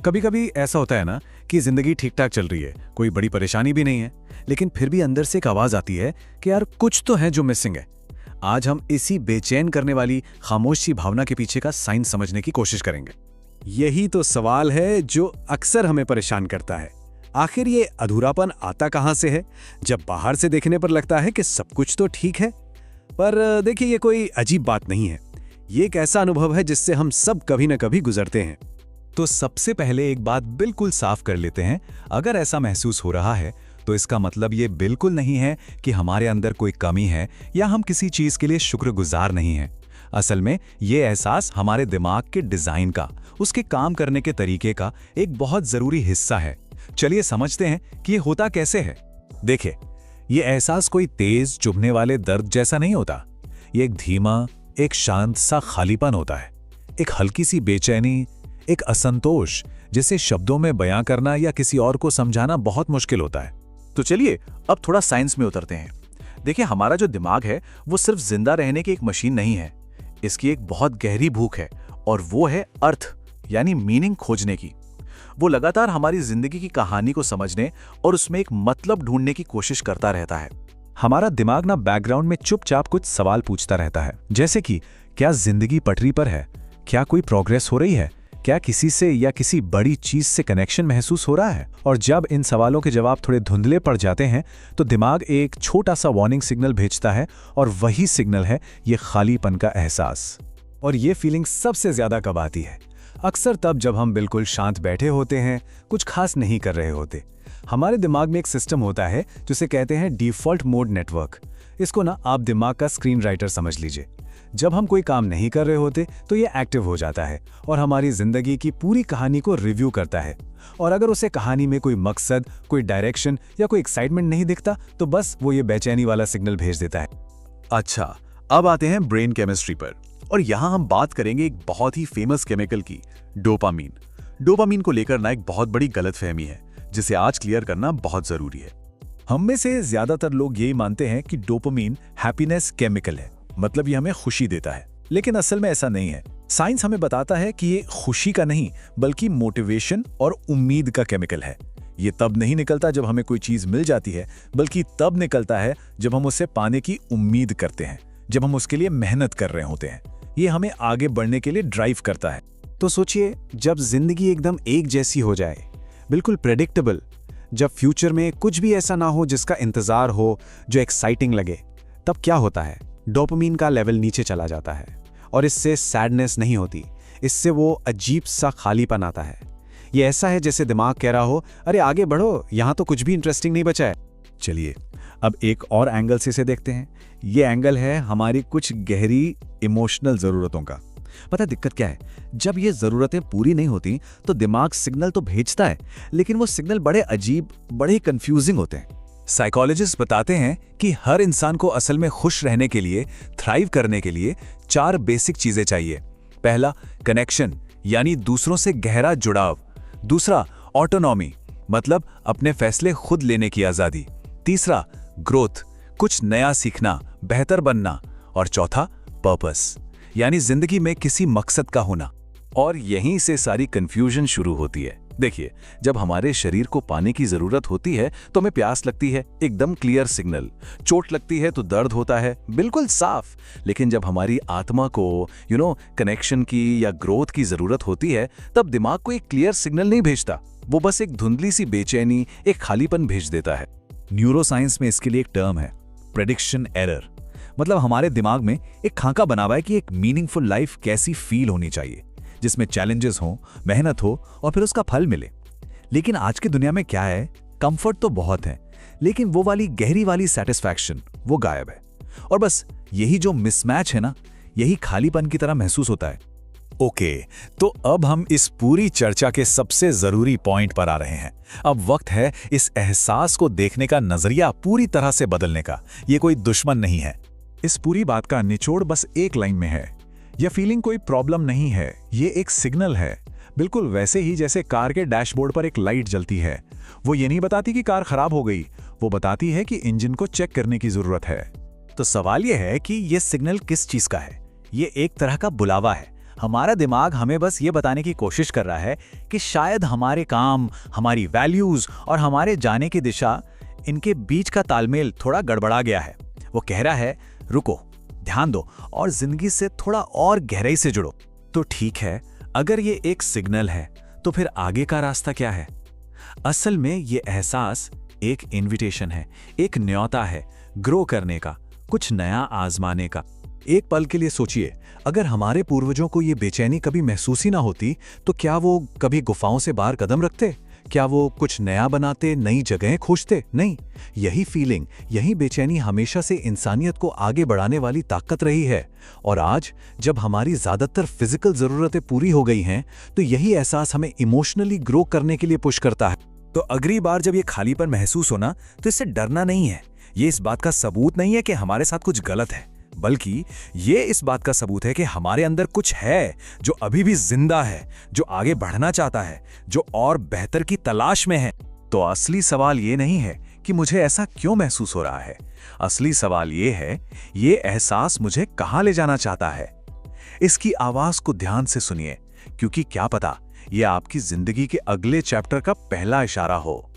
कभी कभी ऐसा होता है ना कि जिंदगी ठीक ठाक चल रही है, कोई बड़ी परेशानी भी नहीं है, लेकिन फिर भी अंदर से एक आवाज आती है कि यार कुछ तो है जो मिसिंग है। आज हम इसी बेचैन करने वाली खामोश सी भावना के पीछे का साइंस समझने की कोशिश करेंगे। यही तो सवाल है जो अक्सर हमें परेशान करता है। आखिर ये अधूरापन आता कहाँ से है, जब बाहर से देखने पर लगता है कि सब कुछ तो ठीक है। पर देखिए, ये कोई अजीब बात नहीं है। ये एक ऐसा अनुभव है जिससे हम सब कभी न कभी गुजरते हैं। तो सबसे पहले एक बात बिल्कुल साफ कर लेते हैं, अगर ऐसा महसूस हो रहा है तो इसका मतलब ये बिल्कुल नहीं है कि हमारे अंदर कोई कमी है या हम किसी चीज के लिए शुक्रगुजार नहीं हैं। असल में ये एहसास हमारे दिमाग के डिजाइन का, उसके काम करने के तरीके का एक बहुत जरूरी हिस्सा है। चलिए समझते हैं कि ये होता कैसे है। देखिए, ये एहसास कोई तेज चुभने वाले दर्द जैसा नहीं होता। ये एक धीमा, एक शांत सा खालीपन होता है, एक हल्की सी बेचैनी, एक असंतोष जिसे शब्दों में बयां करना या किसी और को समझाना बहुत मुश्किल होता है। तो चलिए अब थोड़ा साइंस में उतरते हैं। देखिए, हमारा जो दिमाग है वो सिर्फ जिंदा रहने की एक मशीन नहीं है। इसकी एक बहुत गहरी भूख है और वो है अर्थ यानी मीनिंग खोजने की। वो लगातार हमारी जिंदगी की कहानी को समझने और उसमें एक मतलब ढूंढने की कोशिश करता रहता है। हमारा दिमाग ना बैकग्राउंड में चुपचाप कुछ सवाल पूछता रहता है, जैसे कि क्या जिंदगी पटरी पर है, क्या कोई प्रोग्रेस हो रही है, क्या किसी से या किसी बड़ी चीज से कनेक्शन महसूस हो रहा है। और जब इन सवालों के जवाब थोड़े धुंधले पड़ जाते हैं तो दिमाग एक छोटा सा वार्निंग सिग्नल भेजता है, और वही सिग्नल है ये खालीपन का एहसास। और ये फीलिंग सबसे ज्यादा कब आती है? अक्सर तब जब हम बिल्कुल शांत बैठे होते हैं, कुछ खास नहीं कर रहे होते। हमारे दिमाग में एक सिस्टम होता है जिसे कहते हैं डिफॉल्ट मोड नेटवर्क। इसको ना आप दिमाग का स्क्रीन राइटर समझ लीजिए। जब हम कोई काम नहीं कर रहे होते तो ये एक्टिव हो जाता है और हमारी जिंदगी की पूरी कहानी को रिव्यू करता है। और अगर उसे कहानी में कोई मकसद, कोई डायरेक्शन या कोई एक्साइटमेंट नहीं दिखता तो बस वो ये बेचैनी वाला सिग्नल भेज देता है। अच्छा, अब आते हैं ब्रेन केमिस्ट्री पर, और यहाँ हम बात करेंगे एक बहुत ही फेमस केमिकल की, डोपामीन। डोपामीन को लेकर ना एक बहुत बड़ी गलतफहमी है जिसे आज क्लियर करना बहुत जरूरी है। हम में से ज्यादातर लोग यही मानते हैं कि डोपामीन हैप्पीनेस केमिकल है, मतलब ये हमें खुशी देता है। लेकिन असल में ऐसा नहीं है। साइंस हमें बताता है कि ये खुशी का नहीं बल्कि मोटिवेशन और उम्मीद का केमिकल है। ये तब नहीं निकलता जब हमें कोई चीज मिल जाती है, बल्कि तब निकलता है जब हम उसे पाने की उम्मीद करते हैं, जब हम उसके लिए मेहनत कर रहे होते हैं। ये हमें आगे बढ़ने के लिए ड्राइव करता है। तो सोचिए, जब जिंदगी एकदम एक जैसी हो जाए, बिल्कुल प्रेडिक्टेबल, जब फ्यूचर में कुछ भी ऐसा ना हो जिसका इंतजार हो, जो एक्साइटिंग लगे, तब क्या होता है? डोपामीन का लेवल नीचे चला जाता है। और इससे सैडनेस नहीं होती, इससे वो अजीब सा खालीपन आता है। ये ऐसा है जैसे दिमाग कह रहा हो, अरे आगे बढ़ो, यहाँ तो कुछ भी इंटरेस्टिंग नहीं बचा है। चलिए अब एक और एंगल से इसे देखते हैं। ये एंगल है हमारी कुछ गहरी इमोशनल जरूरतों का। पता है दिक्कत क्या है? जब ये जरूरतें पूरी नहीं होती तो दिमाग सिग्नल तो भेजता है, लेकिन वो सिग्नल बड़े अजीब, बड़े कंफ्यूजिंग होते हैं। साइकोलॉजिस्ट बताते हैं कि हर इंसान को असल में खुश रहने के लिए, थ्राइव करने के लिए 4 बेसिक चीजें चाहिए। पहला, कनेक्शन यानी दूसरों से गहरा जुड़ाव। दूसरा, ऑटोनॉमी मतलब अपने फैसले खुद लेने की आजादी। तीसरा, ग्रोथ, कुछ नया सीखना, बेहतर बनना। और चौथा, पर्पस यानी जिंदगी में किसी मकसद का होना। और यहीं से सारी कंफ्यूजन शुरू होती है। देखिए, जब हमारे शरीर को पानी की जरूरत होती है तो हमें प्यास लगती है, एकदम क्लियर सिग्नल। चोट लगती है तो दर्द होता है, बिल्कुल साफ। लेकिन जब हमारी आत्मा को कनेक्शन की या ग्रोथ की जरूरत होती है, तब दिमाग को एक क्लियर सिग्नल नहीं भेजता। वो बस एक धुंधली सी बेचैनी, एक खालीपन भेज देता है। न्यूरोसाइंस में इसके लिए एक टर्म है, प्रेडिक्शन एरर। मतलब हमारे दिमाग में एक खाका बना हुआ है कि एक मीनिंगफुल लाइफ कैसी फील होनी चाहिए, जिसमें चैलेंजेस हो, मेहनत हो और फिर उसका फल मिले। लेकिन आज की दुनिया में क्या है, कंफर्ट तो बहुत है, लेकिन वो वाली गहरी वाली सेटिस्फैक्शन वो गायब है। और बस यही जो मिसमैच है ना, यही खालीपन की तरह महसूस होता है। ओके, तो अब हम इस पूरी चर्चा के सबसे जरूरी पॉइंट पर आ रहे हैं। अब वक्त है इस एहसास को देखने का नजरिया पूरी तरह से बदलने का। ये कोई दुश्मन नहीं है। इस पूरी बात का निचोड़ बस एक लाइन में है। यह फीलिंग कोई प्रॉब्लम नहीं है, ये एक सिग्नल है। बिल्कुल वैसे ही जैसे कार के डैशबोर्ड पर एक लाइट जलती है। वो ये नहीं बताती कि कार खराब हो गई, वो बताती है कि इंजन को चेक करने की जरूरत है। तो सवाल यह है कि ये सिग्नल किस चीज का है? ये एक तरह का बुलावा है, हमारा दिमाग हमें बस ये बताने की कोशिश कर रहा है कि शायद हमारे काम, हमारी वैल्यूज और हमारे जाने की दिशा, इनके बीच का तालमेल थोड़ा गड़बड़ा गया है। वो कह रहा है, रुको, ध्यान दो और जिंदगी से थोड़ा और गहराई से जुड़ो। तो ठीक है, अगर ये एक सिग्नल है तो फिर आगे का रास्ता क्या है? असल में ये एहसास एक इनविटेशन है, एक न्योता है ग्रो करने का, कुछ नया आजमाने का। एक पल के लिए सोचिए, अगर हमारे पूर्वजों को ये बेचैनी कभी महसूस ही ना होती तो क्या वो कभी गुफाओं से बाहर कदम रखते? क्या वो कुछ नया बनाते, नई जगहें खोजते? नहीं, यही फीलिंग, यही बेचैनी हमेशा से इंसानियत को आगे बढ़ाने वाली ताकत रही है। और आज जब हमारी ज्यादातर फिजिकल जरूरतें पूरी हो गई हैं, तो यही एहसास हमें इमोशनली ग्रो करने के लिए पुश करता है। तो अगली बार जब ये खालीपन महसूस होना, तो इससे डरना नहीं है। ये इस बात का सबूत नहीं है कि हमारे साथ कुछ गलत है, बल्कि ये इस बात का सबूत है कि हमारे अंदर कुछ है जो अभी भी जिंदा है, जो आगे बढ़ना चाहता है, जो और बेहतर की तलाश में है। तो असली सवाल ये नहीं है कि मुझे ऐसा क्यों महसूस हो रहा है। असली सवाल ये है, ये एहसास मुझे कहाँ ले जाना चाहता है। इसकी आवाज को ध्यान से सुनिए, क्योंकि क्या पता ये आपकी जिंदगी के अगले चैप्टर का पहला इशारा हो।